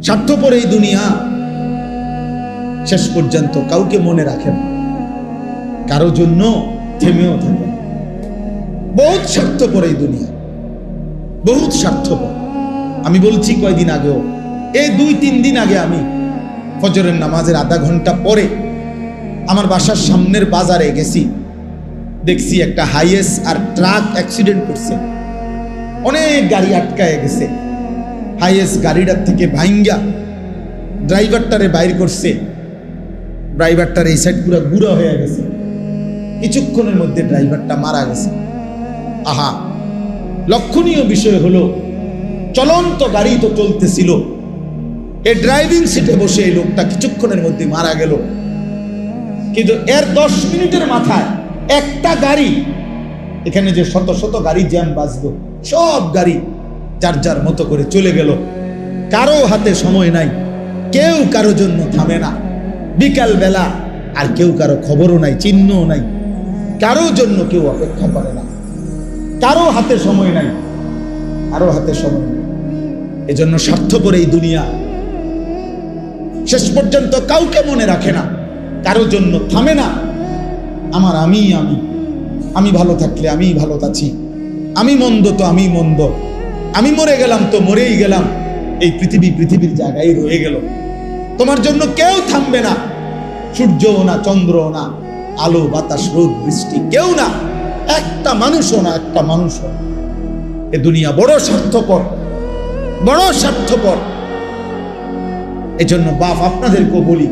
স্বার্থপর এই দুনিয়া শেষ পর্যন্ত কাউকে মনে রাখে না, কারো জন্য থেমেও থাকে না। বহুত স্বার্থপর এই দুনিয়া, বহুত স্বার্থপর। আমি বলছি কয়দিন আগেও, এই 2-3 দিন আগে আমি ফজরের নামাজের আধা ঘন্টা পরে আমার বাসার সামনের বাজারে গেছি, দেখছি একটা হাইয়েস আর ট্রাক অ্যাক্সিডেন্ট করছে, অনেক গাড়ি আটকায় গেছে। হাইয়েস গাড়িটার থেকে ভাইঙ্গা ড্রাইভারটারে বাইর করছে, ড্রাইভারটার এই সাইড পুরো গুঁড়া হয়ে গেছে, কিছুক্ষণের মধ্যে ড্রাইভারটা মারা গেছে। আহা, লক্ষণীয় বিষয় হলো চলন্ত গাড়ি তো চলতেছিল, এই ড্রাইভিং সিটে বসে এই লোকটা কিছুক্ষণের মধ্যে মারা গেল। কিন্তু এর 10 মিনিটের মাথায় একটা গাড়ি, এখানে যে শত শত গাড়ি জ্যাম বাজলো, সব গাড়ি যার যার মতো করে চলে গেল। কারো হাতে সময় নাই, কেউ কারো জন্য থামে না। বিকাল বেলা আর কেউ কারো খবরও নাই, চিহ্নও নাই, কারো জন্য কেউ অপেক্ষা করে না, কারো হাতে সময় নাই, কারো হাতে সময় নেই। এজন্য স্বার্থপর এই দুনিয়া শেষ পর্যন্ত কাউকে মনে রাখে না, কারো জন্য থামে না। আমার আমি আমি আমি ভালো থাকলে আমি ভালো আছি, আমি মন্দ তো আমি মন্দ, আমি মরে গেলাম তো মরেই গেলাম, এই পৃথিবীর জায়গায় রয়ে গেল। তোমার জন্য কেউ থামবে না, সূর্যও না, চন্দ্রও না, আলো বাতাস রোদ বৃষ্টি কেউ না, একটা মানুষও না, একটা মানুষও। এ দুনিয়া বড় স্বার্থপর, বড় স্বার্থপর। এজন্য বাপ আপনাদেরকেও বলি,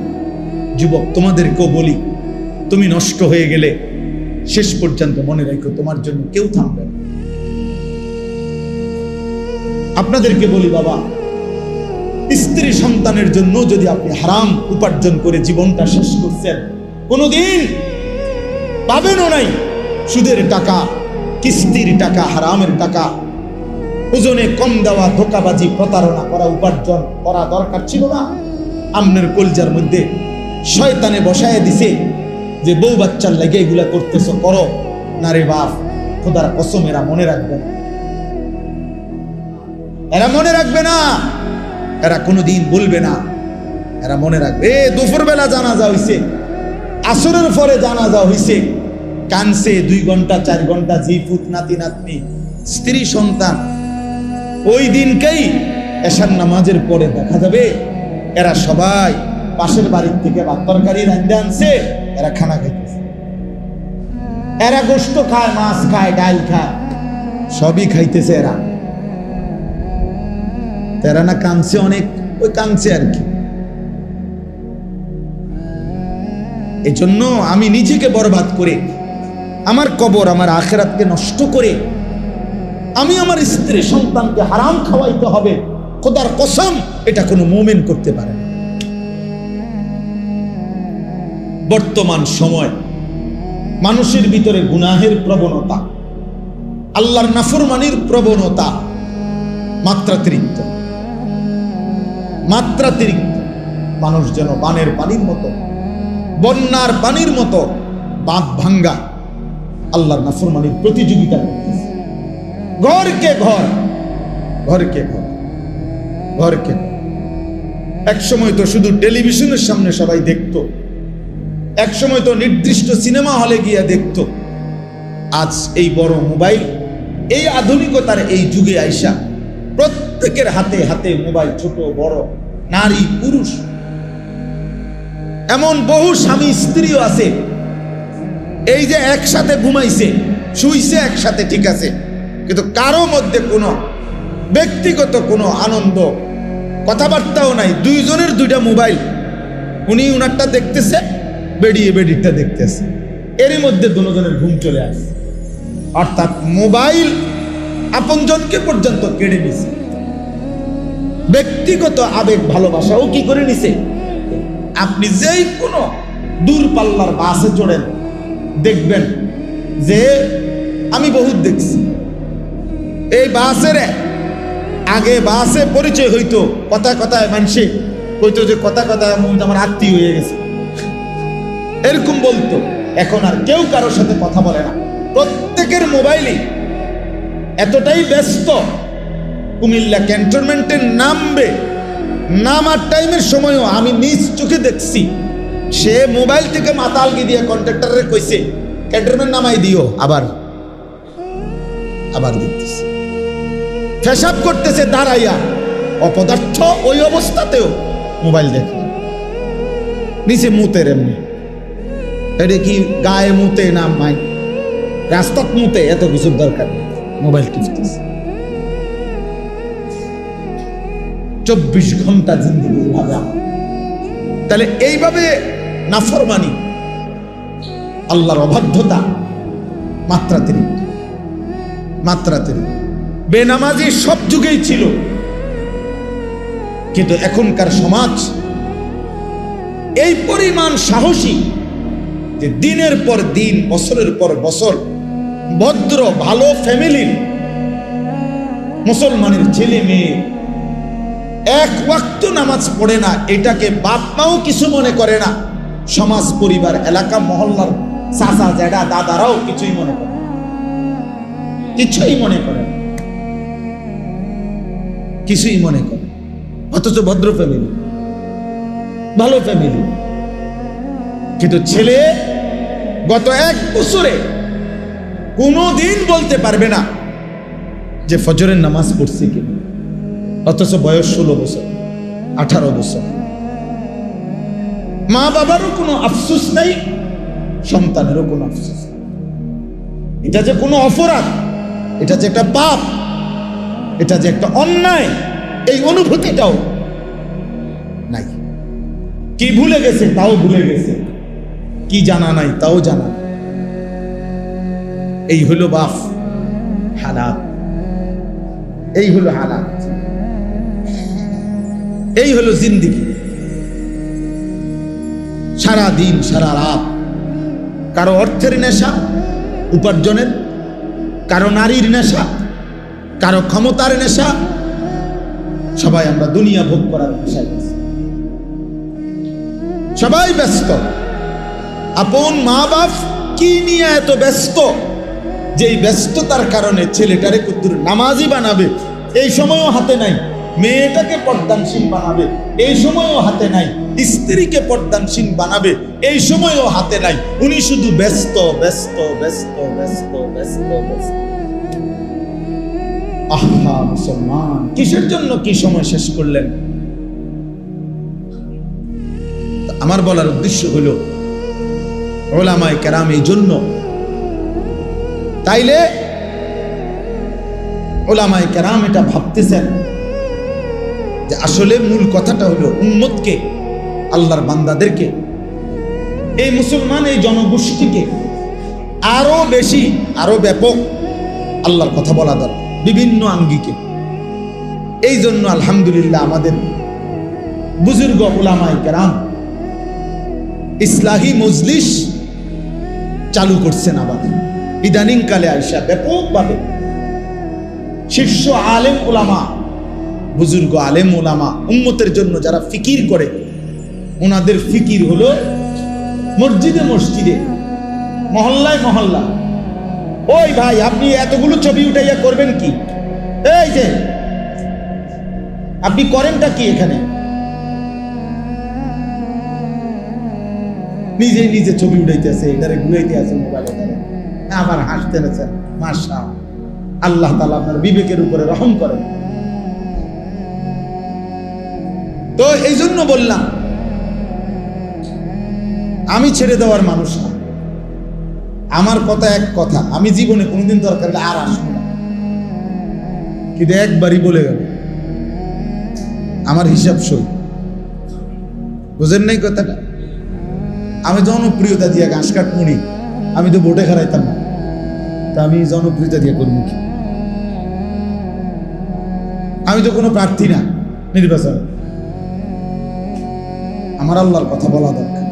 যুবক তোমাদেরকেও বলি, তুমি নষ্ট হয়ে গেলে শেষ পর্যন্ত মনে রাখো তোমার জন্য কেউ থামবে না। আপনাদেরকে বলি বাবা, স্ত্রী সন্তানের জন্য যদি আপনি হারাম উপার্জন করে জীবনটা শেষ করছেন, কোনোদিন পাবেনও নাই। সুদের টাকা, কিস্তির টাকা, হারামের টাকা, ওজনে কম দেওয়া, ধোকাবাজি, প্রতারণা করা উপার্জন করা দরকার ছিল না। আমনের কলজার মধ্যে শয়তানে বসায় দিছে যে বউ বাচ্চার লাগে এগুলা করতেছ, করো না রে বাপ, খোদার কসম এরা মনে রাখবে না, এরা মনে রাখবে না, এরা কোনোদিন বলবে না, এরা মনে রাখবে। দুপুর বেলা জানাজা হইছে, আসরের পরে জানাজা হইছে, কানছে 2 ঘন্টা 4 ঘন্টা, জিফুত নাতি নাতনি স্ত্রী সন্তান। ওই দিনকেই এশার নামাজের পরে দেখা যাবে এরা সবাই পাশের বাড়ির থেকে ভাত তরকারি রান্না আনছে, এরা খানা খাইতেছে, এরা গোশত খায়, মাছ খায়, ডাল খায়, সবই খাইতেছে এরা। এরা না কাঁদছে অনেক, ওই কাঁদছে আর কি। এজন্য আমি নিজেকে বরবাদ করে, আমার কবর, আমার আখিরাতকে নষ্ট করে আমি আমার স্ত্রী সন্তানকে হারাম খাওয়াইতে হবে, খোদার কসম এটা কোনো মুমিন করতে পারে না। বর্তমান সময় মানুষের ভিতরে গুনাহের প্রবণতা, আল্লাহর নাফরমানির প্রবণতা মাত্রাতিরিক্ত, মাত্রাতিরিক্ত। মানুষ যেন বানের পানির মতো, বন্যার পানির মতো বাঁধ ভাঙ্গা আল্লাহর নাফরমানির প্রতিযোগিতা করতেছে। ঘরকে ঘর, ঘরকে ঘর, ঘরকে ঘর। এক সময় তো শুধু টেলিভিশনের সামনে সবাই দেখতো, এক সময় তো নির্দিষ্ট সিনেমা হলে গিয়ে দেখতো। আজ এই বড় মোবাইল, এই আধুনিকতার এই যুগে আইসা প্রত্যেকের হাতে হাতে মোবাইল, ছোট বড়, নারী পুরুষ। এমন বহু স্বামী স্ত্রীও আছে, এই যে একসাথে ঘুমাইছে, শুইছে একসাথে, ঠিক আছে, কিন্তু কারো মধ্যে কোনো ব্যক্তিগত কোনো আনন্দ, কথাবার্তাও নাই। দুইজনের 2টা মোবাইল, উনি উনারটা দেখতেছে, বেডিয়ে বেডিরটা দেখতেছে, এরই মধ্যে দুজনের ঘুম চলে আসে। অর্থাৎ মোবাইল আপনজনকে পর্যন্ত কেড়ে নিছে, ব্যক্তিগত আবেগ ভালোবাসাও কি করে নিছে। আপনি যেই কোনো দূরপাল্লার বাসে চড়েন, দেখবেন যে, আমি বহুত দেখছি, এই বাসের আগে বাসে পরিচয় হইতো, কথায় কথায় মানুষে কইতো যে কথায় কথায় আমার আত্মীয় হয়ে গেছে, এরকম বলতো। এখন আর কেউ কারোর সাথে কথা বলে না, প্রত্যেকের মোবাইলে এতটাই ব্যস্ত, কুমিল্লা ক্যান্টনমেন্টের নামবে নামার টাইমের সময়ও আমি নিজ চোখে দেখছি সে মোবাইল থেকে মাতালগি দিয়ে কন্ট্রাক্টরে কইছে ক্যান্টনমেন্ট নামাই দিও, আবার দিতেছে। পেশাব করতেছে দাঁড়াইয়া, অপদার্থ ওই অবস্থাতেও মোবাইল দেখে, নিচে মুতের এমনি। এটা কি গায়ে মুতে না মাই রাস্তাত মুতে, এত কিছুর দরকার নেই, মোবাইল টিপতেছে। 24 ঘন্টা জিন্দগি ভাবে। তাহলে এইভাবে নাফরমানি, আল্লাহর অবাধ্যতা মাত্রাতিরিক্ত। বেনামাজি সব যুগেই ছিল, কিন্তু এখনকার সমাজ এই পরিমাণ সাহসী যে দিনের পর দিন, বছরের পর বছর ভদ্র ভালো ফ্যামিলির মুসলমানের ছেলে মেয়ে এক ওয়াক্ত নামাজ পড়ে না, এটাকে বাপ মাও কিছু মনে করে না। সমাজ, পরিবার, এলাকা, মহল্লার চাচা জ্যাঠা দাদারাও কিছুই মনে করে না। অথচ ভদ্র ফ্যামিলি, ভালো ফ্যামিলি, কিন্তু ছেলে গত 1 বছরে কোনোদিন বলতে পারবে না যে ফজরের নামাজ পড়ছে কি, অথচ বয়স 16 বছর 18 বছর। মা বাবারও কোনো আফসোস নাই, সন্তানেরও কোনো আফসোস নাই। এটা যে কোনো অপরাধ, এটা যে একটা পাপ, এটা যে একটা অন্যায়, এই অনুভূতিটাও নাই। কি ভুলে গেছে তাও ভুলে গেছে, কি জানা নাই তাও জানা। এই হলো বাপ হালাত, এই হলো হালাত, এই হলো জিন্দেগি। সারা দিন সারা রাত কারো অর্থের নেশা উপার্জনের, কারো নারীর নেশা, কারো ক্ষমতার নেশা। সবাই আমরা দুনিয়া ভোগ করার নেশায় আছি। সবাই ব্যস্ত। আপন মা বাপ কি নিয়ে এত ব্যস্ত যে এই ব্যস্ততার কারণে ছেলেটারে কুদ্দুর নামাজি বানাবে এই সময়ও হাতে নাই, মেয়েটাকে পর্দানশীল বানাবে এই সময়ও হাতে নাই, স্ত্রীকে পর্দানশীল বানাবে এই সময়ও হাতে নাই। উনি শুধু ব্যস্ত ব্যস্ত ব্যস্ত ব্যস্ত ব্যস্ত ব্যস্ত। আহা মুসলমান, কিসের জন্য কি সময় শেষ করলেন? আমার বলার উদ্দেশ্য হলো উলামায়ে কেরাম এই জন্য, তাইলে উলামায়ে কেরাম এটা ভাবতেছেন যে আসলে মূল কথাটা হলো উম্মতকে, আল্লাহর বান্দাদেরকে, এই মুসলমান এই জনগোষ্ঠীকে আরো বেশি আরো ব্যাপক আল্লাহর কথা বলা দরকার বিভিন্ন আঙ্গিকে। এই জন্য আলহামদুলিল্লাহ আমাদের বুজুর্গ উলামায়ে কেরাম ইসলাহি মজলিস চালু করছেন। আবার ইদানিং কালে আইসা ব্যাপকভাবে শীর্ষ আলেম উলামা, বুজুর্গ আলেম উলামা, উম্মতের জন্য যারা ফিকির করে, ওনাদের ফিকির হলো মসজিদে মসজিদে, মহল্লায় মহল্লা। ওই ভাই, আপনি এতগুলো ছবি উঠাইয়া করবেন কি? এই যে আপনি করেনটা কি এখানে? নিজে নিজে ছবি উঠাইতে আছে, এটারে ঘুরাইতে আছে মোবাইলে, আবার হাসতে আছে। মাশাআল্লাহ, আল্লাহ তাআলা আপনার বিবেকের উপরে রহম করেন। তো এই জন্য বললাম, আমি ছেড়ে দেওয়ার মানুষ না। আমার কথা এক কথা, আমি জীবনে কোনোদিন দরকার হলে আর আসবো না, কিন্তু একবারই বলে গেল আমার হিসাব সই। বুঝেন নাই কথাটা? আমি জনপ্রিয়তা দিয়ে ঘাস কাটমুনি, আমি তো ভোটে হারাইতাম না, তা আমি জনপ্রিয়তা দিয়ে করবো কি? আমি তো কোনো প্রার্থী না নির্বাচন। আমার আল্লাহর কথা বলা দরকার,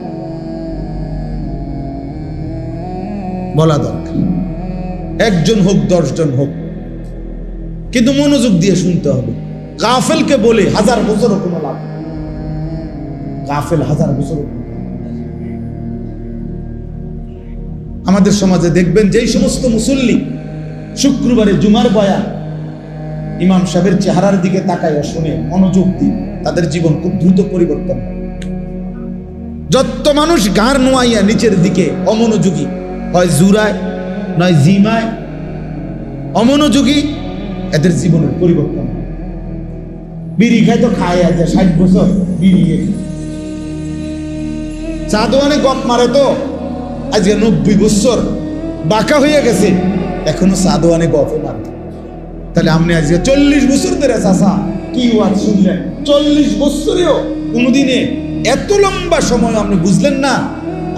বলা দরকার। 1 জন হোক 10 জন হোক, কিন্তু মনোযোগ দিয়ে শুনতে হবে। গাফেলকে বলে 1000 বছরও কোনো লাভ, গাফেল 1000 বছর। আমাদের সমাজে দেখবেন যেই সমস্ত মুসল্লি শুক্রবারে জুমার বয়ান ইমাম সাহেবের চেহারার দিকে তাকাইয়া শুনে মনোযোগ দিন, তাদের জীবন খুব দ্রুত পরিবর্তন হয়। যত মানুষ গাড় নোয়াইয়া নিচের দিকে অমনোযোগী, হয় জুরায় নয় জিমায়, অমনোযোগী, এদের জীবনের পরিবর্তন হয়। বিড়ি খায় তো খায় আছে 60 বছর বিড়ি, চা দোকানে গপ মারে তো আজকে 90 বছর বাঁকা হয়ে গেছে, এখনো চা দোকানে গপে মারে। তাহলে আপনি আজকে 40 বছর ধরে চাষা কি ওয়াজ শুনলেন, 40 বছরেও কোনোদিনে এত লম্বা সময় আপনি বুঝলেন না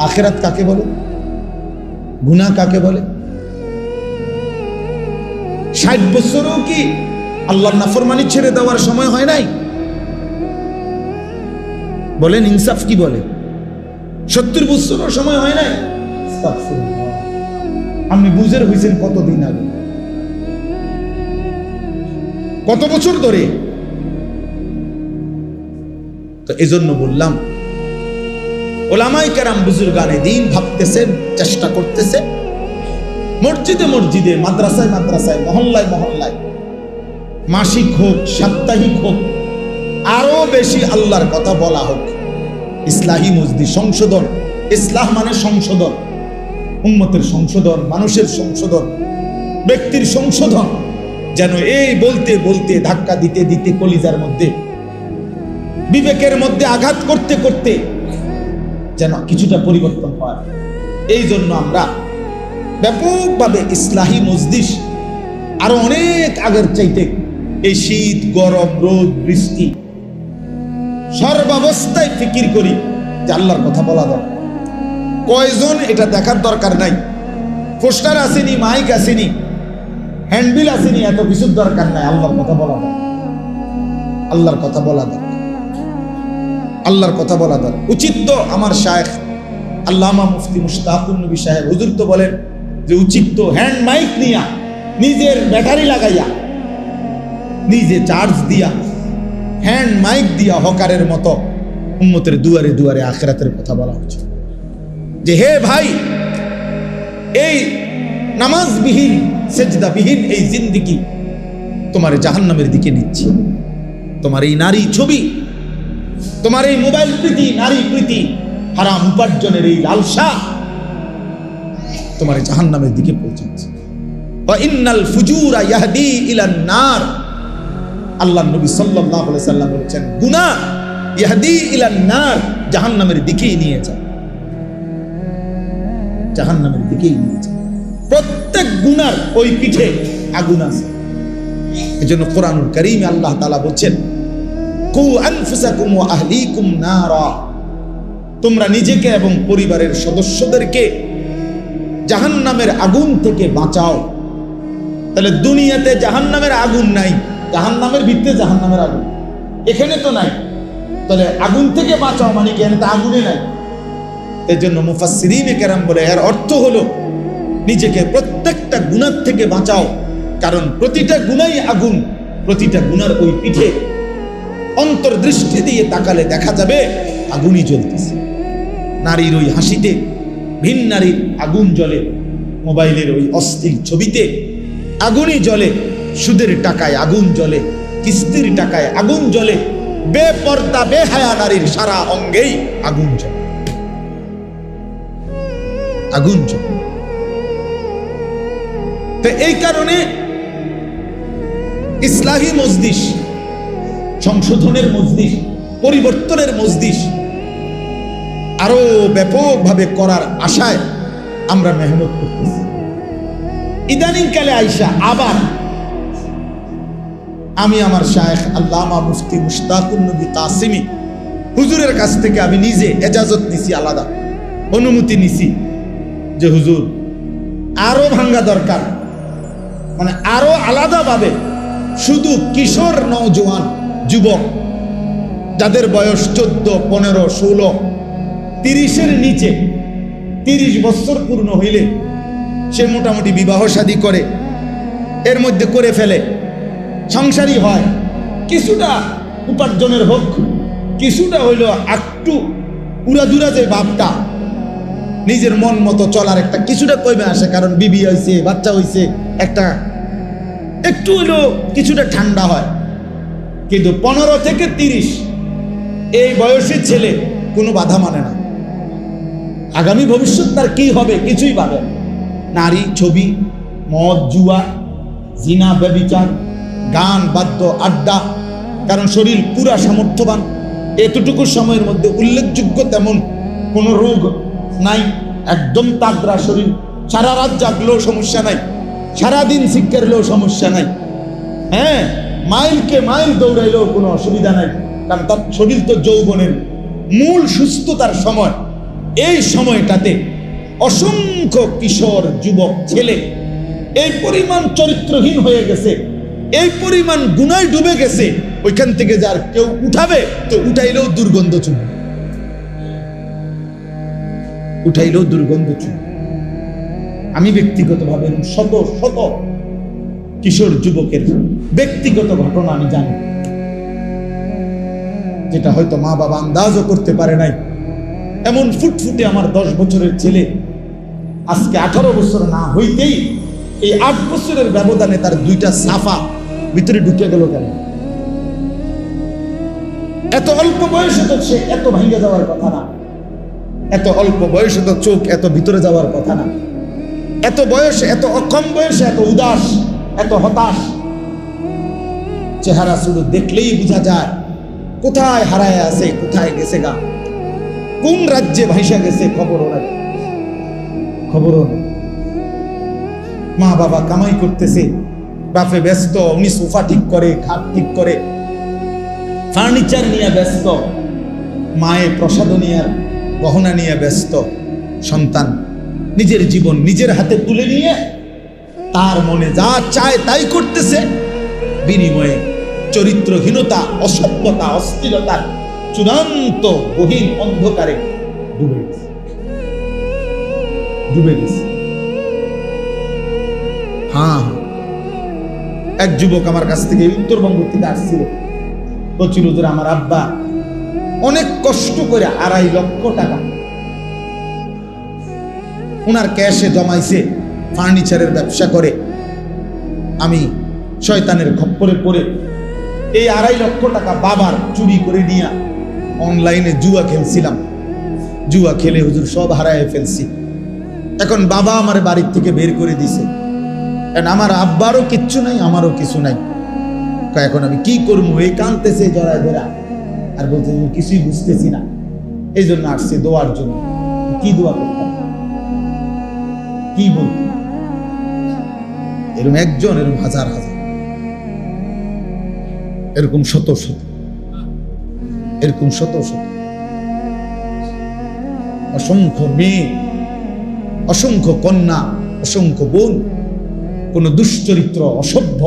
আখিরাত কাকে বলে, গুনাহ কাকে বলে। 60 বছরও কি আল্লাহর নাফরমানি ছেড়ে দেওয়ার সময় হয় নাই? বলেন ইনসাফ কি বলে? 70 বছরও সময় হয় নাই? আপনি বুঝের হয়েছেন কতদিন আগে, কত বছর ধরে? তো এজন্য বললাম ওলামায়ে কেরাম বুজুর্গানে দ্বীন ভাবতেছেন, চেষ্টা করতেছে, মসজিদে মসজিদে, মাদ্রাসায় মাদ্রাসায়, মহল্লায় মহল্লায়, মাসিক হোক সাপ্তাহিক হোক, আরো বেশি আল্লাহর কথা বলা হোক। ইসলাহি মজদি সংশোধন, ইসলাহ মানে সংশোধন, উম্মতের সংশোধন, মানুষের সংশোধন, ব্যক্তির সংশোধন, যেন এই বলতে বলতে ধাক্কা দিতে দিতে কলিজার মধ্যে, বিবেকের মধ্যে আঘাত করতে করতে যেন কিছুটা পরিবর্তন হয়। এই জন্য আমরা ব্যাপকভাবে ইসলাহি মজলিস আরো অনেক আগের চাইতে এই শীত গরম রোদ বৃষ্টি সর্বাবস্থায় ফিকির করি যে আল্লাহর কথা বলা দরকার। কয়জন এটা দেখার দরকার নাই, পোস্টার আসেনি, মাইক আসেনি, হ্যান্ডবিল আসেনি, এত কিছুর দরকার নাই। আল্লাহর কথা বলা দরকার, আল্লাহর কথা বলা দরকার, আল্লাহর কথা বলা দরকার। উচিত তো আমার শায়েখ আল্লামা মুফতি মুশতাকুন নবী সাহেব হুজুর তো বলেন যে উচিত তো হ্যান্ড মাইক নিয়া, নিজের ব্যাটারি লাগাইয়া, নিজে চার্জ দিয়া, হ্যান্ড মাইক দিয়া হকারের মতো উম্মতের দুয়ারে দুয়ারে আখিরাতের কথা বলা হচ্ছে যে হে ভাই, এই নামাজবিহীন সেজদাবিহীন এই জিন্দেগি তোমার জাহান্নামের দিকে নিচ্ছে। তোমার এই নারী ছবি, তোমার এই মোবাইল প্রীতি, নারী প্রীতি, হারাম উপার্জনের এই লালসা তোমার জাহান্নামের দিকে পৌঁছাচ্ছে। ওয়া ইন্নাল ফুজুরা ইয়াহদি ইলান নার, আল্লাহর নবী সাল্লাল্লাহু আলাইহি সাল্লাম বলেছেন গুনাহ ইয়াহদি ইলান নার, জাহান্নামের দিকেই নিয়ে যায়, জাহান্নামের দিকেই নিয়ে যায়। প্রত্যেক গুনার ওই পিঠে আগুন আছে। এজন্য কোরআনুল কারীমে আল্লাহ তাআলা বলেন কু আনফুসাকুম ওয়া আহলিকুম নারা, তোমরা নিজেকে এবং পরিবারের সদস্যদেরকে জাহান্নামের আগুন থেকে বাঁচাও। তাহলে দুনিয়াতে জাহান্নামের আগুন নাই, জাহান্নামের ভিতরে জাহান্নামের আগুন এখানে তো নাই, তাহলে আগুন থেকে বাঁচাও মানে কি? এখানে তো আগুনে নাই। এর জন্য মুফাসসিরিনে কেরাম বলে এর অর্থ হলো নিজেকে প্রত্যেকটা গুনাহ থেকে বাঁচাও, কারণ প্রতিটা গুনাই আগুন। প্রতিটা গুনার ওই পিঠে অন্তর্দৃষ্টি দিয়ে তাকালে দেখা যাবে আগুনই জ্বলতেছে। নারীর ওই হাসিতে ভিন নারীর আগুন জ্বলে, মোবাইলের ওই অস্থির ছবিতে আগুনই জ্বলে, সুদের টাকায় আগুন জ্বলে, কিস্তির টাকায় আগুন জ্বলে, বেপর্দা বেহায়া নারীর সারা অঙ্গেই আগুন জ্বলে, আগুন জ্বলে। তো এই কারণে ইসলাহি মজলিস, সংশোধনের মজলিস, পরিবর্তনের মজলিস আরো ব্যাপকভাবে করার আশায় আমরা মেহনত করতেছি। ইদানিং কালে আইসা আবার আমি আমার শায়েখ আল্লামা মুফতি মুশতাকুন নবী কাসিমি হুজুরের কাছ থেকে আমি নিজে এজাজত নিছি, আলাদা অনুমতি নিছি যে হুজুর আরো ভাঙ্গা দরকার, মানে আরো আলাদাভাবে শুধু কিশোর নওজোয়ান যুবক যাদের বয়স 14, 15, 16, 30-এর নিচে, 30 বছর পূর্ণ হইলে সে মোটামুটি বিবাহ শাদী করে, এর মধ্যে করে ফেলে, সংসারী হয়, কিছুটা উপার্জনের হোক, কিছুটা হইল একটু উড়াদুরা যে ভাবটা, নিজের মন মতো চলার একটা কিছুটা কমে আসে, কারণ বিবি হয়েছে, বাচ্চা হয়েছে, একটা একটু হইল কিছুটা ঠান্ডা হয়। কিন্তু 15 থেকে 30 এই বয়সী ছেলে কোনো বাধা মানে না। আগামী ভবিষ্যৎ তার কি হবে কিছুই ভাবে না। নারী, ছবি, মদ, জুয়া, জিনা, ব্যভিচার, গান, বাদ্য, আড্ডা। কারণ শরীর পুরা সামর্থ্যবান, এতটুকু সময়ের মধ্যে উল্লেখযোগ্য তেমন কোনো রোগ নাই, একদম তাগড়া শরীর। সারা রাত জাগলেও সমস্যা নাই, সারাদিন শিক্ষারলেও সমস্যা নাই, হ্যাঁ, মাইলকে মাইল দৌড়াইলেও কোনো অসুবিধা নাই। কারণ তার শরীর তো যৌবনের মূল সুস্থতার সময়। এই সময়টাতে অসংখ্য কিশোর যুবক ছেলে এই পরিমাণ চরিত্রহীন হয়ে গেছে, এই পরিমাণ গুনায় ডুবে গেছে, ওইখান থেকে যার কেউ উঠাবে তো উঠাইলেও দুর্গন্ধ চুবে, উঠাইলেও দুর্গন্ধ চুবে। আমি ব্যক্তিগতভাবে শত শত কিশোর যুবকের ব্যক্তিগত ঘটনা আমি জানি, যেটা হয়তো মা বাবা আন্দাজও করতে পারে নাই। এমন ফুটফুটে আমার 10 বছরের ছেলে আজকে 18 বছর না হইতেই এই 8 বছরের ব্যবধানে তার 2টা সাফা ভিতরে ঢুকে গেল কেন? এত অল্প বয়সে তো সে এত ভাঙে যাওয়ার কথা না, এত অল্প বয়সে তো চোখ এত ভিতরে যাওয়ার কথা না, এত বয়সে, এত কম বয়সে এত উদাস, এত হতাশ। চেহারা শুধু দেখলেই বোঝা যায় কোথায় হারায় আছে, কোথায় গেছে গা, কোন রাজ্যে ভাইসা গেছে খবরও নাই, খবরও নেই। মা বাবা কামাই করতেছে, বাপে ব্যস্ত, উনি সোফা ঠিক করে, খাট ঠিক করে, ফার্নিচার নিয়ে ব্যস্ত, মায়ে প্রসাদনীয়ার গহনা নিয়ে ব্যস্ত। সন্তান নিজের জীবন নিজের হাতে তুলে নিয়ে তার মনে যা চায় তাই করতেছে, বিনিময়ে চরিত্রহীনতা, অসভ্যতা, অস্থিরতার চূড়ান্ত গহীন অন্ধকারে ডুবে গেছে, ডুবে গেছে। হ্যাঁ, এক যুবক আমার কাছ থেকে উত্তরবঙ্গ থেকে আসছিল, বলছিল যে আমার আব্বা অনেক কষ্ট করে 2.5 লক্ষ টাকা ওনার ক্যাশে জমাইছে, ফার্নিচারের ব্যবসা করে। আমি শয়তানের খপ্পরে পড়ে এই 2.5 লক্ষ টাকা বাবার চুরি করে নিয়ে অনলাইনে জুয়া খেলছিলাম, জুয়া খেলে হুজুর সব হারায় ফেলছি। এখন বাবা আমার বাড়ির থেকে বের করে দিছে, কারণ আমার আব্বারও কিচ্ছু নাই, আমারও কিছু নাই। এখন আমি কি করবো? এই কাঁদতেছে জড়ায় ধরা, আর বলতে কিছুই বুঝতেছি না, এই জন্য আসছে দোয়ার জন্য। কি দোয়া করতাম, কি বলতো? এরকম একজন, এরকম হাজার হাজার, এরকম শত শত, এরকম শত শত, অসংখ্য মেয়ে, অসংখ্য কন্যা, অসংখ্য বোন, কোন দুশ্চরিত্র, অসভ্য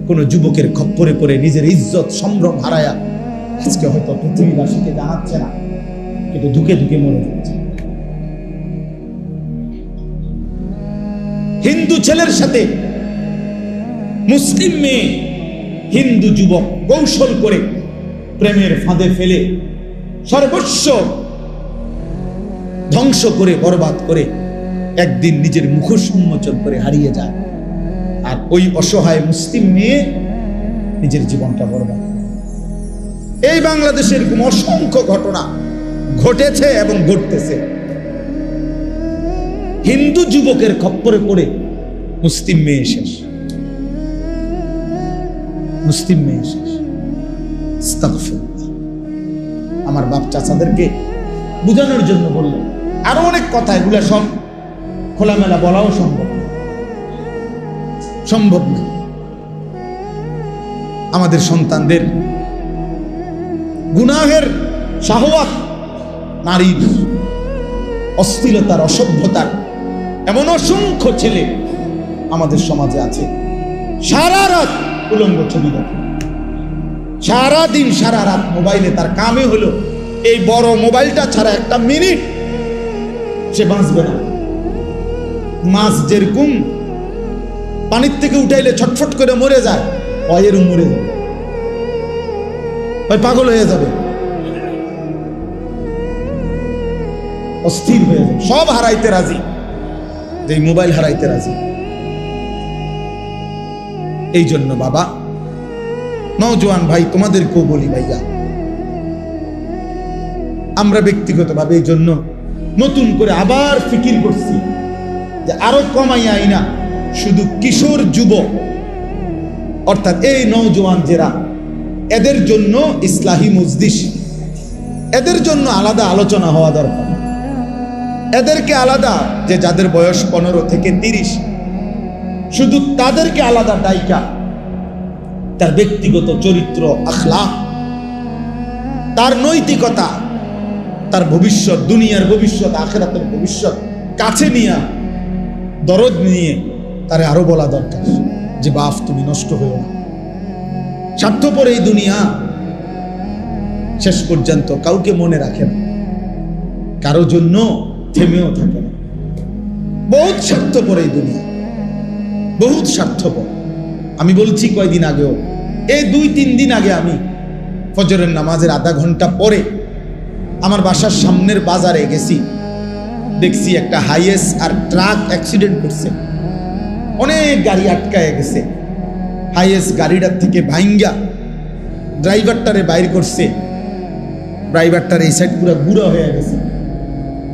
কোন যুবকের খপ্পরে পড়ে নিজের ইজ্জত সম্ভ্রম হারায়া আজকে হয়তো পৃথিবীবাসীকে জানাচ্ছে না, কিন্তু ধুকে ধুকে মরে যাচ্ছে। হিন্দু ছেলের সাথে মুসলিম মেয়ে, হিন্দু যুবক কৌশল করে প্রেমের ফাঁদে ফেলে সর্বস্ব ধ্বংস করে, বরবাদ করে একদিন নিজের মুখোশ উন্মোচন করে হারিয়ে যায়। আর ওই অসহায় মুসলিম মেয়ে নিজের জীবনটা বরবাদ করে। এই বাংলাদেশের এরকম অসংখ্য ঘটনা ঘটেছে এবং ঘটতেছে। হিন্দু যুবকের খপ্পরে পড়ে মুসলিম মেয়ে শেষ, মুসলিম মেয়ে শেষ। আস্তাগফিরুল্লাহ। আমার বাপ চাচাদেরকে বুঝানোর জন্য বললেন, আরো অনেক কথা, এগুলা সব খোলামেলা বলাও সম্ভব না, সম্ভব না। আমাদের সন্তানদের গুনাহের শাহওয়াত, নারীর অশ্লীলতার, অসভ্যতার এমন অসংখ্য ছেলে আমাদের সমাজে আছে। সারা রাত উলঙ্গ ছবি দেখে, সারা দিন সারা রাত মোবাইলে, তার কামে হলো এই বড় মোবাইলটা ছাড়া একটা মিনিট সে বাঁচবে না। মাছ যেরকম পানির থেকে উঠাইলে ছটফট করে মরে যায়, এরকম মরে যাবে, পাগল হয়ে যাবে, অস্থির হয়ে যাবে, সব হারাইতে রাজি, যে মোবাইল হারাইতে রাজি। এই জন্য বাবা, নওজোয়ান ভাই, তোমাদেরকেও বলি ভাইয়া, আমরা ব্যক্তিগতভাবে এই জন্য নতুন করে আবার ফিকির করছি যে আরো কমাই আইনা শুধু কিশোর যুবক অর্থাৎ এই নওজোয়ান যারা এদের জন্য ইসলাহি মজলিস, এদের জন্য আলাদা আলোচনা হওয়া দরকার। এদেরকে আলাদা, যে যাদের বয়স 15 থেকে 30, শুধু তাদেরকে আলাদা দায়িকা তার ব্যক্তিগত চরিত্র, আখলাক, তার নৈতিকতা, তার ভবিষ্যৎ, দুনিয়ার ভবিষ্যৎ, আখিরাতের ভবিষ্যৎ কাছে নিয়ে দরদ নিয়ে তারে আরো বলা দরকার যে বাপ তুমি নষ্ট হয়েও না। স্বার্থপর এই দুনিয়া শেষ পর্যন্ত কাউকে মনে রাখে না, কারো জন্য থেমেও থাকে না। বহুত স্বার্থপর এই দুনিয়া, বহুত স্বার্থপর। আমি বলছি কয়দিন আগেও, এই 2-3 দিন আগে আমি ফজরের নামাজের আধা ঘন্টা পরে আমার বাসার সামনের বাজারে গেছি, দেখছি একটা হাইয়েস আর ট্রাক অ্যাক্সিডেন্ট করছে, অনেক গাড়ি আটকায় গেছে। হাইয়েস গাড়িটার থেকে ভাইঙ্গা ড্রাইভারটারে বাইর করছে, ড্রাইভারটার এই সাইড পুরো গুঁড়া হয়ে গেছে,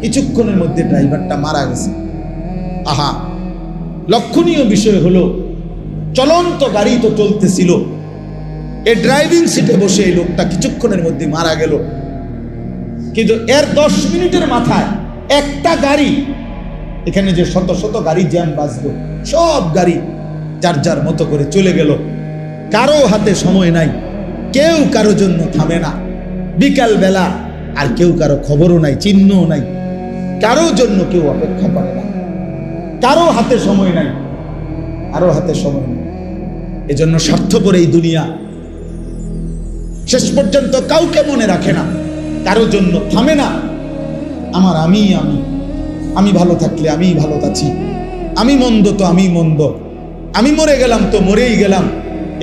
কিছুক্ষণের মধ্যে ড্রাইভারটা মারা গেছে। আহা, লক্ষণীয় বিষয় হলো চলন্ত গাড়ি তো চলতেছিল, এই ড্রাইভিং সিটে বসে এই লোকটা কিছুক্ষণের মধ্যে মারা গেল। কিন্তু এর 10 মিনিটের মাথায় একটা গাড়ি, এখানে যে শত শত গাড়ি জ্যাম বাজলো, সব গাড়ি যার যার মতো করে চলে গেল। কারো হাতে সময় নাই, কেউ কারো জন্য থামে না। বিকাল বেলা আর কেউ কারো খবরও নাই, চিহ্নও নাই, কারো জন্য কেউ অপেক্ষা করে না, কারো হাতে সময় নাই, কারো হাতে সময় নেই। এজন্য স্বার্থপর এই দুনিয়া শেষ পর্যন্ত কাউকে মনে রাখে না, কারো জন্য থামে না। আমার আমি আমি আমি ভালো থাকলে আমি ভালো আছি, আমি মন্দ তো আমি মন্দ, আমি মরে গেলাম তো মরেই গেলাম,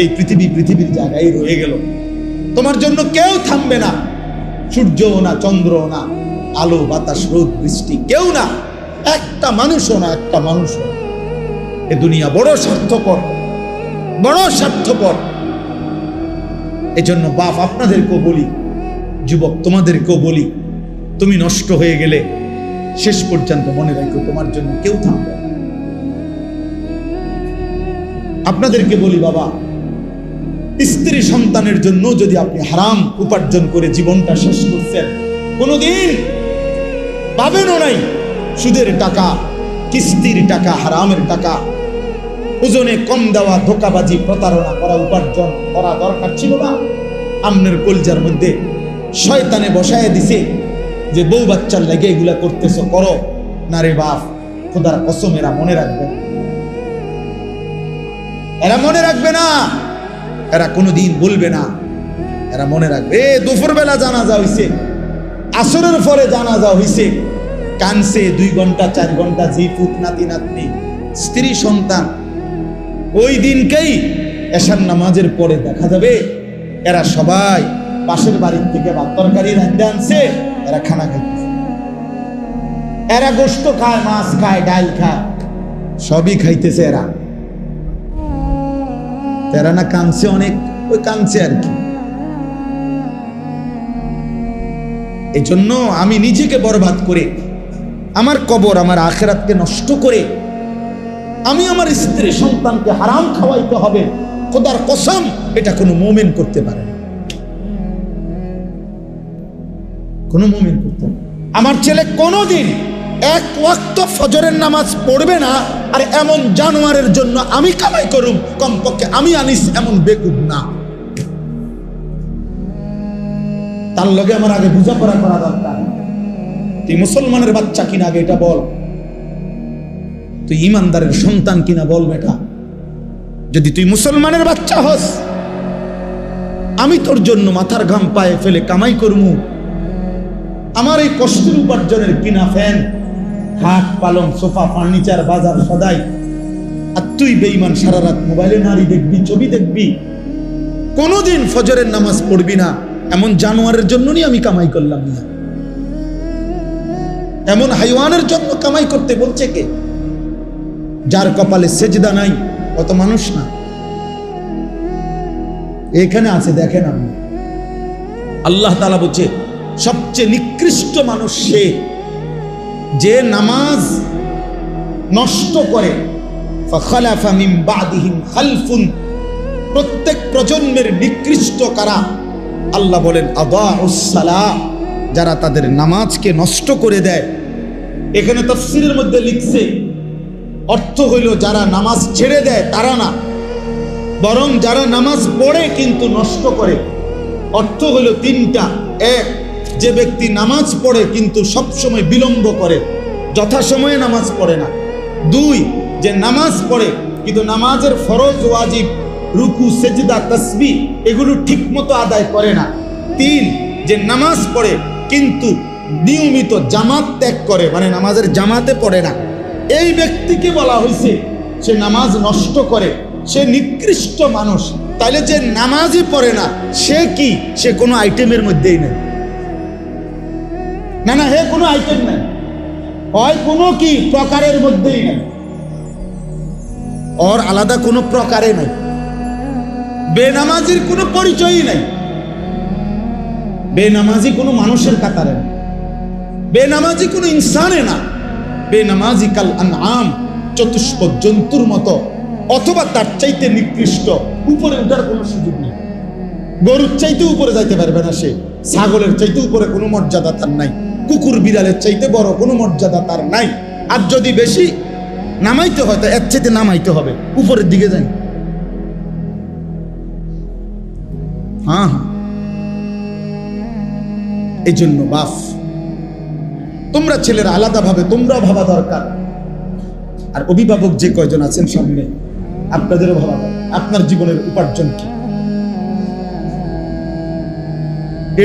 এই পৃথিবীর জায়গায় রয়ে গেল। তোমার জন্য কেউ থামবে না, সূর্যও না, চন্দ্রও না, আলো বাতাস রোদ বৃষ্টি কেউ না, একটা মানুষও না, একটা মানুষও না। এ দুনিয়া বড় স্বার্থপর, বড় স্বার্থপর। এজন্য বাপ আপনাদেরকেও বলি, যুবক তোমাদেরকেও বলি, তুমি নষ্ট হয়ে গেলে শেষ পর্যন্ত মনে রাখো তোমার জন্য কেউ থামবে না। আপনাদেরকে বলি বাবা, স্ত্রী সন্তানের জন্য যদি আপনি হারাম উপার্জন করে জীবনটা শেষ করছেন, কোনোদিন পাবেনও নাই। সুদের টাকা, কিস্তির টাকা, হারামের টাকা, ওজনে কম দেওয়া, ধোকাবাজি, প্রতারণা করা উপার্জন করা দরকার ছিল না? আমনের কলজার মধ্যে শয়তানে বসায় দিছে যে বউ বাচ্চার লাগে এগুলা করতেছো, করো না রে বাপ, খোদার কসম এরা মনে রাখবে, এরা মনে রাখবে না, এরা কোনোদিন বলবে না, এরা মনে রাখবে। দুপুর বেলা জানাজা হইছে, আসরের পরে জানাজা হইছে, কানছে 2 ঘন্টা 4 ঘন্টা, জি পুত নাতি নাতনি স্ত্রী সন্তান, ওই দিনকেই এশার নামাজের পরে দেখা যাবে এরা সবাই পাশের বাড়ির থেকে ভাত তরকারি রাঁধতে আনছে, এরা খানা খাইতেছে, এরা গোশত খায়, মাছ খায়, ডাল খায়, সবই খাইতেছে। এরা না কানছে অনেক, ওই কানছে আর কি। এই জন্য আমি নিজেকে বরবাদ করে, আমার কবর, আমার আখিরাতকে নষ্ট করে, আমি আমার স্ত্রী সন্তানকে হারাম খাওয়াইতে হবে, খোদার কসম এটা কোনো মুমিন করতে পারে না, কোনো মুমিন করতে পারে। আমার ছেলে কোনোদিন 1 ওয়াক্ত ফজরের নামাজ পড়বে না, আর এমন জানোয়ারের জন্য আমি কামাই করুম, কমপক্ষে আমি আনিস এমন বেকুব না। তার লগে আমার আগে বোঝাপড়া করা দরকার। তুই মুসলমানের বাচ্চা কিনা আগে এটা বল, তুই ইমানদারের সন্তান কিনা বল বেটা। যদি তুই মুসলমানের বাচ্চা হস, আমি তোর জন্য মাথার ঘাম পায়ে ফেলে কামাই করমু, আমার এই কষ্টের উপার্জনের কিনা ফ্যান, খাট, পালং, সোফা, ফার্নিচার, বাজার সদাই, আর তুই বেঈমান সারা রাত মোবাইলে নারী দেখবি, ছবি দেখবি, কোনোদিন ফজরের নামাজ পড়বি না, এমন জানোয়ারের জন্যই আমি কামাই করলাম না। এমন হাইওয়ানের জন্য কামাই করতে বলছে কে? যার কপালে সেজদা নাই, অত মানুষ না। এখানে আছে, দেখেন আপনি, আল্লাহ তাআলা বলছে সবচেয়ে নিকৃষ্ট মানুষ সে যে নামাজ নষ্ট করে। ফাখালাফা মিন বাদিহিম খালফুন, প্রত্যেক প্রজন্মের নিকৃষ্ট কারা? আল্লাহ বলেন আদাউস সালাহ, যারা তাদের নামাজকে নষ্ট করে দেয়। এখানে তাফসীরের মধ্যে লিখছে অর্থ হইল যারা নামাজ ছেড়ে দেয় তারা না, বরং যারা নামাজ পড়ে কিন্তু নষ্ট করে। অর্থ হইল তিনটা: এক, যে ব্যক্তি নামাজ পড়ে কিন্তু সবসময় বিলম্ব করে, যথাসময়ে নামাজ পড়ে না। দুই, যে নামাজ পড়ে কিন্তু নামাজের ফরজ ওয়াজিব রুকু সেজদা তাসবিহ এগুলো ঠিকমতো আদায় করে না। তিন, যে নামাজ পড়ে কিন্তু নিয়মিত জামাত ত্যাগ করে, মানে নামাজের জামাতে পড়ে না। এই ব্যক্তিকে বলা হয়েছে সে নামাজ নষ্ট করে, সে নিকৃষ্ট মানুষ। তাহলে যে নামাজই পড়ে না সে কি? সে কোনো আইটেমের মধ্যেই নেই। না, হে কোনো আইটেম নেই, হয় কোনো কি প্রকারের মধ্যেই নেই, ওর আলাদা কোনো প্রকারে নাই। বেনামাজির কোনো পরিচয়ই নাই, বেনামাজি কোনো মানুষের কাতারে না, বেনামাজি কোনো ইনসানে না। বেনামাজি কাল আনআম, চতুষ্পদ জন্তুর মতো, অথবা তার চাইতে নিকৃষ্ট। উপরে উঠার কোনো সুযোগ নেই। গরুর চাইতে উপরে যাইতে পারবে না সে, ছাগলের চাইতে উপরে কোনো মর্যাদা তার নাই, কুকুর বিড়ালের চাইতে বড় কোনো মর্যাদা তার নাই। আর যদি বেশি নামাইতে হয় তো এর চাইতে নামাইতে হবে, উপরের দিকে যাই। হ্যাঁ, এই জন্য বাপ, তোমরা ছেলেরা আলাদাভাবে তোমরাও ভাবা দরকার। আর অভিভাবক যে কয়জন আছেন সামনে, আপনাদেরও ভাবা দরকার আপনার জীবনের উপার্জন কি।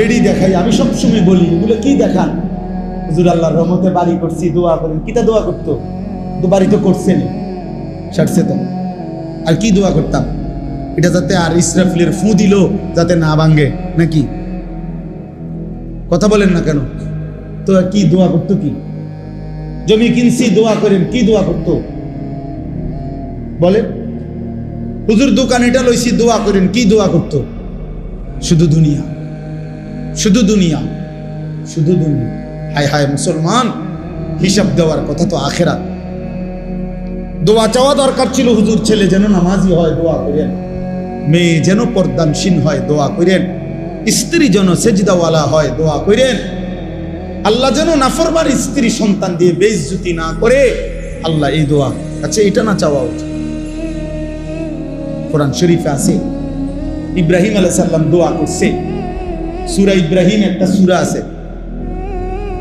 এডি দেখাই, আমি সবসময় বলি এগুলো কি দেখান? হুজুর আল্লাহর রহমতে বাড়ি করছি, দোয়া করেন। কিটা দোয়া করতো? তো বাড়ি তো করছেন, সারছে তো, আর কি দোয়া করতাম? এটা যাতে আর ইসরাফিলের ফু দিল যাতে না ভাঙ্গে, নাকি? কথা বলেন না কেন? তো কি দোয়া করতো? কি জমি কিনছি দোয়া করেন, কি দোয়া করতো বলেন? হুজুর দোকান এটা লইছি দোয়া করেন, কি দোয়া করতো? শুধু দুনিয়া, শুধু দুনিয়া, শুধু দুনিয়া। হায় হায় মুসলমান, হিসাব দেওয়ার কথা তো আখেরাত। দোয়া চাওয়া দরকার ছিল, হুজুর ছেলে যেন নামাজি হয় দোয়া করেন, মেয়ে যেন পর্দানশীল হয় দোয়া করেন, স্ত্রী যেন সেজদাওয়ালা হয় দোয়া করেন, আল্লাহ যেন নাফরমান স্ত্রী সন্তান দিয়ে বেইজ্জতি না করে। আল্লাহ এই দোয়া, আচ্ছা এটা না চাওয়া উচিত? কোরআন শরীফে আছে ইব্রাহিম আলাইহিস সালাম দোয়া করছে। সূরা ইব্রাহিম একটা সূরা আছে,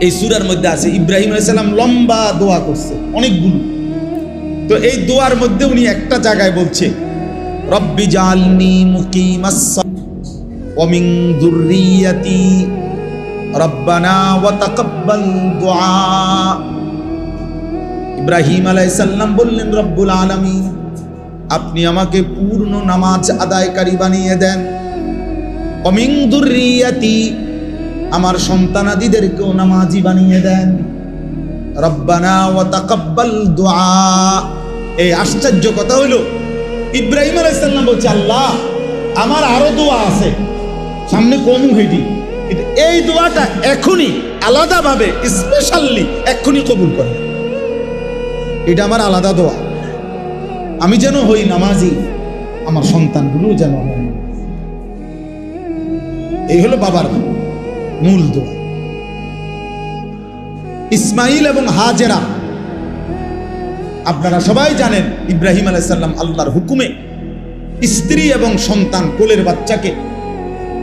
এই সূরার মধ্যে আছে ইব্রাহিম আলাইহিস সালাম লম্বা দোয়া করছে অনেকগুলো। তো এই দোয়ার মধ্যে উনি একটা জায়গায় বলছে রব্বি জাআলনি মুকিমাস ওয়া মিন যুররিয়াতি রব্বানা ওয়া তাকাব্বাল দুআ। ইব্রাহিম আলাইহিস সালাম বললেন, রব্বুল আলামিন আপনি আমাকে পূর্ণ নামাজ আদায়কারী বানিয়ে দেন। ওয়া মিন যুররিয়াতি, আমার সন্তানাদিদেরকেও নামাজি বানিয়ে দেন। রব্বানা ওয়া তাকাব্বাল দুআ। এই আশ্চর্য কথা হইল, ইব্রাহিম আলাইহিস সালাম বলছে আল্লাহ আমার আরো দোয়া আছে সামনে, কোন হইটি, কিন্তু এই দোয়াটা এখনই আলাদাভাবে স্পেশালি এখনই কবুল করে। এটা আমার আলাদা দোয়া, আমি যেন হই নামাজি, আমার সন্তানগুলো যেন হয়। এই হলো বাবার মূল দোয়া। ইসমাইল এবং হাজেরা, আপনারা সবাই জানেন ইব্রাহিম আলাইহিস সালাম আল্লাহর হুকুমে স্ত্রী এবং সন্তান কোলের বাচ্চাকে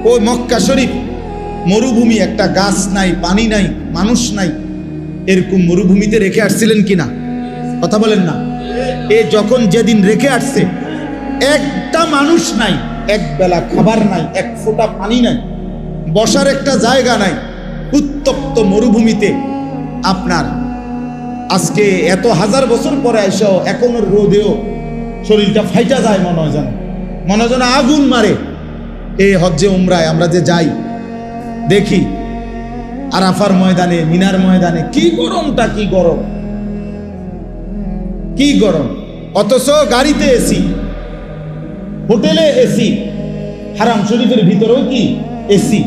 ওই মক্কা শরীফ মরুভূমি, একটা গাছ নাই, পানি নাই, মানুষ নাই, এরকম মরুভূমিতে রেখে আসছিলেন কিনা? কথা বলেন না? এ যখন যেদিন রেখে আসছে, একটা মানুষ নাই, এক বেলা খাবার নাই, এক ফোঁটা পানি নাই, বসার একটা জায়গা নাই, উত্তপ্ত মরুভূমিতে। আপনার আজকে এত হাজার বছর পরে এসেও এখনো রোদেও শরীরটা ফাইটা যায়, মনে হয় যেন আগুন মারে। এই হজ্জে উমরায় আমরা যে যাই দেখি আরাফার ময়দানে, মিনার ময়দানে কি গরমটা, কি গরম, কি গরম। অথচ গাড়িতে এসি, হোটেলে এসি, হারাম শরীফের ভিতরেও কি এসি,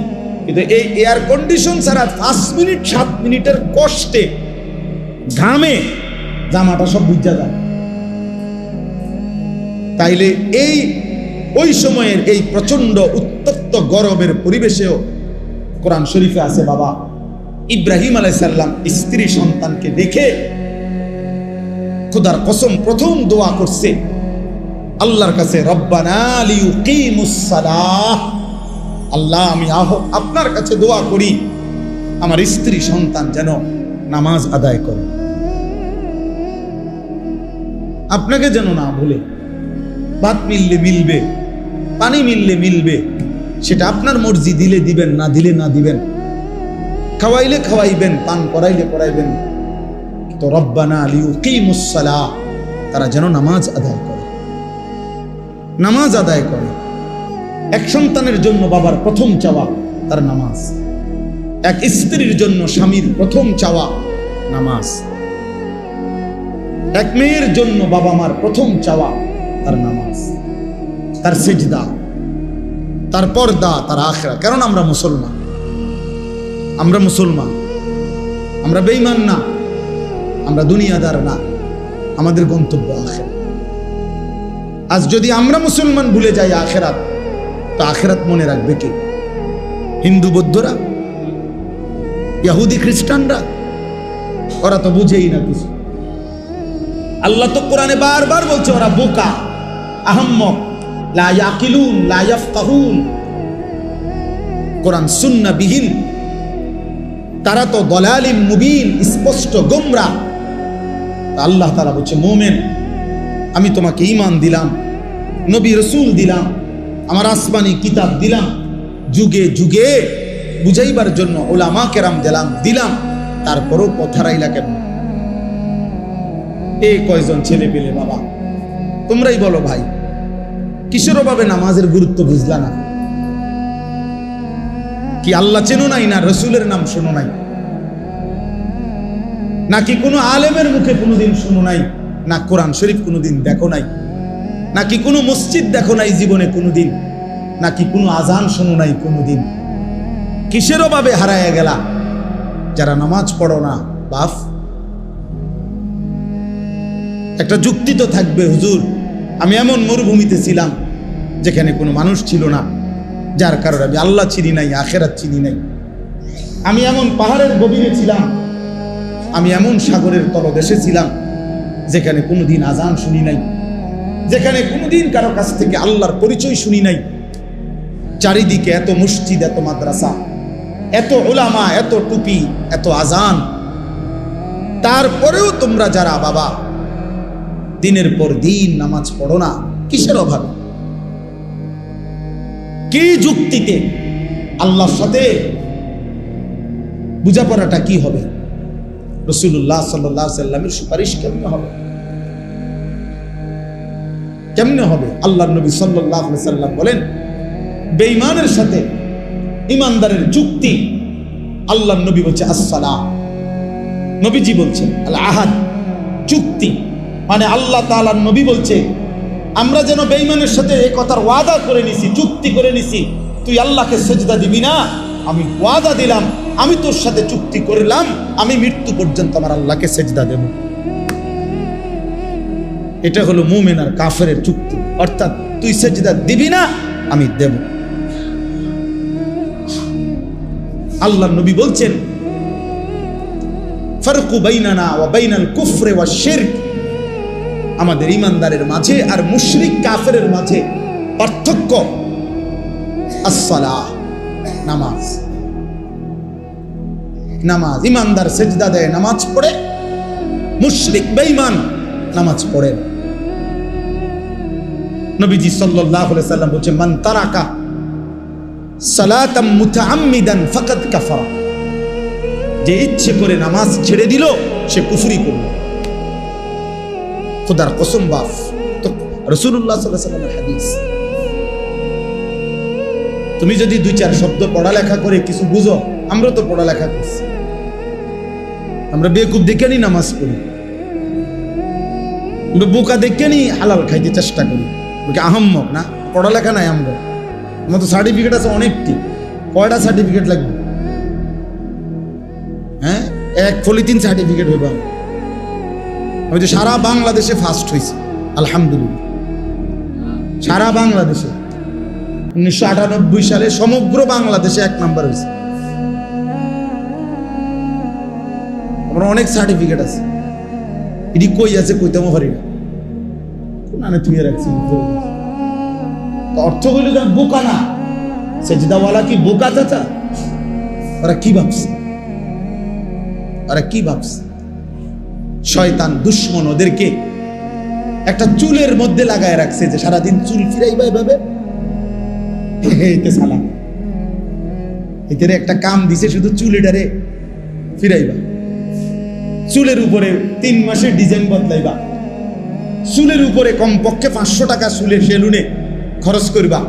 কিন্তু এই এয়ার কন্ডিশন ছাড়া 5 মিনিট 7 মিনিটের কষ্টে ঘামে জামাটা সব বুঝা যায়। তাইলে ওই সময়ের এই প্রচন্ড উত্তপ্ত গরমের পরিবেশেও কোরআন শরীফে আছে বাবা ইব্রাহিম আলাইহিস সালাম স্ত্রী সন্তানকে দেখে খোদার কসম প্রথম দোয়া করছে আল্লাহর কাছে, রব্বানা লিয়ুকিমুস সালাহ, আল্লাহ আমি আপনার কাছে দোয়া করি আমার স্ত্রী সন্তান যেন নামাজ আদায় করে, আপনাকে যেন না ভুলে। ভাত মিললে মিলবে, পানি মিললে মিলবে, সেটা আপনার মর্জি, দিলে দিবেন, না দিলে না দিবেন, খাওয়াইলে খাওয়াইবেন, পান করাইলে করাইবেন, তো রব্বানা লিয়ুকিমুস সালাহ, তারা যেন নামাজ আদায় করে, নামাজ আদায় করে। এক সন্তানের জন্য বাবার প্রথম চাওয়া তার নামাজ, এক স্ত্রীর জন্য স্বামীর প্রথম চাওয়া নামাজ, এক মেয়ের জন্য বাবা মার প্রথম চাওয়া তার নামাজ, তার সিজদা, তার পর্দা, তার আখিরাত। কারণ আমরা মুসলমান, আমরা বেঈমান না, আমরা দুনিয়াদার না, আমাদের গন্তব্য আখিরাত। আজ যদি আমরা মুসলমান ভুলে যাই আখিরাত, তো আখিরাত মনে রাখবে কে? হিন্দু বৌদ্ধরা, ইহুদি খ্রিস্টানরা? ওরা তো বুঝেই না কিছু। আল্লাহ তো কোরআনে বারবার বলছে ওরা বোকা, আহম্মক, লা ইয়াকিলুন, লা ইয়াফকাহুন, কোরআন সুন্নাহ বিহীন, তারা তো দলালিম মুবিন, স্পষ্ট গোমরা। আল্লাহ তাআলা বলছে মুমিন, আমি তোমাকে ঈমান দিলাম, নবী রাসূল দিলাম, আমার আসমানি কিতাব দিলাম, যুগে যুগে বুঝাইবার জন্য উলামা কেরাম দিলাম, তারপরও পথ হারাইলা কেন? এই কয়জন ছেলে পেলে বাবা, তোমরাই বলো ভাই, কিসের অভাবে নামাজের গুরুত্ব বুঝলা না? কি আল্লাহ চেনো নাই, না রসুলের নাম শোনো নাই, নাকি কোনো আলেমের মুখে কোনোদিন শোনো নাই, না কোরআন শরীফ কোনোদিন দেখো নাই, নাকি কোনো মসজিদ দেখো নাই জীবনে কোনোদিন, নাকি কোনো আজান শোনো নাই কোনোদিন? কিসের অভাবে হারায়া গেলা যারা নামাজ পড়ো না? বাপ, একটা যুক্তি তো থাকবে, হুজুর আমি এমন মরুভূমিতে ছিলাম যেখানে কোনো মানুষ ছিল না, যার কারণে আমি আল্লাহ চিনি নাই, আখিরাত চিনি নাই। আমি এমন পাহাড়ের গভীরে ছিলাম, আমি এমন সাগরের তলদেশে ছিলাম যেখানে কোনোদিন আজান শুনি নাই, যেখানে কোনোদিন কারো কাছ থেকে আল্লাহর পরিচয় শুনি নাই। চারিদিকে এত মসজিদ, এত মাদ্রাসা, এত উলামা, এত টুপি, এত আজান, তারপরেও তোমরা যারা বাবা দিনের পর দিন নামাজ পড়ো না, কিসের অভাবে? কি যুক্তিতে? আল্লাহর সাথে বোঝাপড়াটা কি হবে? রাসূলুল্লাহ সাল্লাল্লাহু আলাইহি ওয়াসাল্লামের সুপারিশ কেমনে হবে? কেমনে হবে? আল্লাহর নবী সাল্লাল্লাহু আলাইহি ওয়াসাল্লাম বলেন, বেঈমানের সাথে ইমানদারের যুক্তি, আল্লাহর নবী বলছে আসসালাহ, নবীজি বলছেন আল আহাদ, চুক্তি। মানে আল্লাহ তাআলার নবী বলছে আমরা যেন বেঈমানের সাথে এই কথার ওয়াদা করে নিছি, চুক্তি করে নিছি, তুই আল্লাহকে সিজদা দিবি না, আমি ওয়াদা দিলাম, আমি তোর সাথে চুক্তি করলাম, আমি মৃত্যু পর্যন্ত আমার আল্লাহকে সিজদা দেব। এটা হলো মুমিন আর কাফেরের চুক্তি, অর্থাৎ তুই সিজদা দিবি না, আমি দেব। আল্লাহর নবী বলছেন ফারকু বাইনানা ওয়া বাইনাল কুফরি ওয়াশ শিরক, আমাদের ইমানদারের মাঝে আর মুশরিক কাফেরের মাঝে পার্থক্য আসসালাহ, নামাজ। নামাজ, ইমানদার সিজদা দেয়, নামাজ পড়ে, মুশরিক বেঈমান নামাজ পড়ে। নবীজি সাল্লাল্লাহু আলাইহি ওয়াসাল্লাম বলেছেন মান তারাকা সালাতাম মুতাআম্মিদান ফাকাদ কাফারা, যে ইচ্ছে করে নামাজ ছেড়ে দিল সে কুফরি করল। খোদার কসম বাপ, তো রাসূলুল্লাহ সাল্লাল্লাহু আলাইহি ওয়াসাল্লামের হাদিস। তুমি যদি দুই চার শব্দ পড়ালেখা করে কিছু বুঝো, আমরা তো পড়ালেখা করছি, আমরা বেকুব দেখে নি নামাজ পড়ি, আমরা বোকা দেখে নি হালাল খাইতে চেষ্টা করি, আহম্মক না, পড়ালেখা নাই। আমরা তো সার্টিফিকেট আছে অনেকটি, কয়টা সার্টিফিকেট লাগবে? হ্যাঁ, এক পলিথিন সার্টিফিকেট হইব। আমি তো সারা বাংলাদেশে ফার্স্ট হয়েছি আলহামদুলিল্লাহ। সারা বাংলাদেশে 1998 সালে সমগ্র বাংলাদেশে 1 নাম্বার হয়েছে। আমার অনেক সার্টিফিকেট আছে, এটি কই আছে কইতেও পারি না, কোন তুই রাখছি। অর্থ হইল যে বোকা না, সেজদাওয়ালা কি বোকা চাচা? ওরা কি ভাবছে, ওরা কি ভাবছে? শয়তান দুশ্মন ওদেরকে একটা চুলের মধ্যে লাগায় রাখছে যে সারাদিন চুল ফিরাইবা এভাবে। সালাম এদের একটা কাম দিছে, শুধু চুল এটারে ফিরাইবা, চুলের উপরে 3 মাসের ডিজাইন বদলাইবা, চুলের উপরে কমপক্ষে 500 টাকা চুলের সেলুনে খরচ করবা।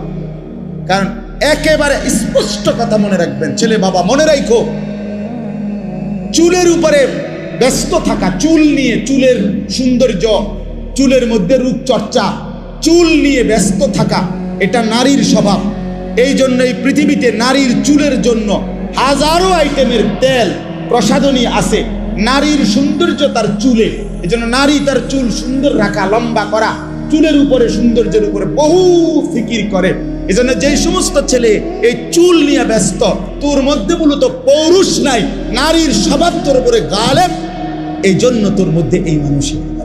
কারণ একেবারে স্পষ্ট কথা মনে রাখবেন, ছেলে বাবা মনে রাখো, চুলের উপরে ব্যস্ত থাকা, চুল নিয়ে, চুলের সৌন্দর্য, চুলের মধ্যে রূপচর্চা, চুল নিয়ে ব্যস্ত থাকা, এটা নারীর স্বভাব। এই জন্য এই পৃথিবীতে নারীর চুলের জন্য হাজারো আইটেমের তেল প্রসাধনী আছে। নারীর সৌন্দর্য তার চুলে, এই জন্য নারী তার চুল সুন্দর রাখা, লম্বা করা, চুলের উপরে, সৌন্দর্যের উপরে বহু ফিকির করে। এই জন্য যেই সমস্ত ছেলে এই চুল নিয়ে ব্যস্ত, তোর মধ্যে মূলত পৌরুষ নাই, নারীর স্বভাব তোর উপরে গালেব, এই জন্য তোর মধ্যে এই মানসিকতা।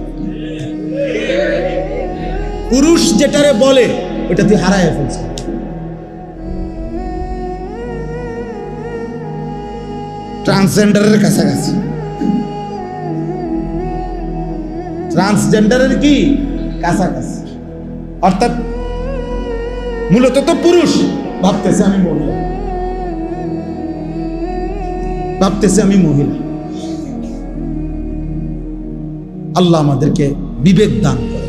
পুরুষ যেটারে বলে ওটা তুই হারায় ফেলছিস। ট্রান্সজেন্ডারের কাছাকাছি, ট্রান্সজেন্ডারের কি কাছাকাছি, অর্থাৎ মূলত তো পুরুষ ভাবতেছে আমি মহিলা, ভাবতেছে আমি মহিলা। আল্লাহ আমাদেরকে বিবেক দান করে।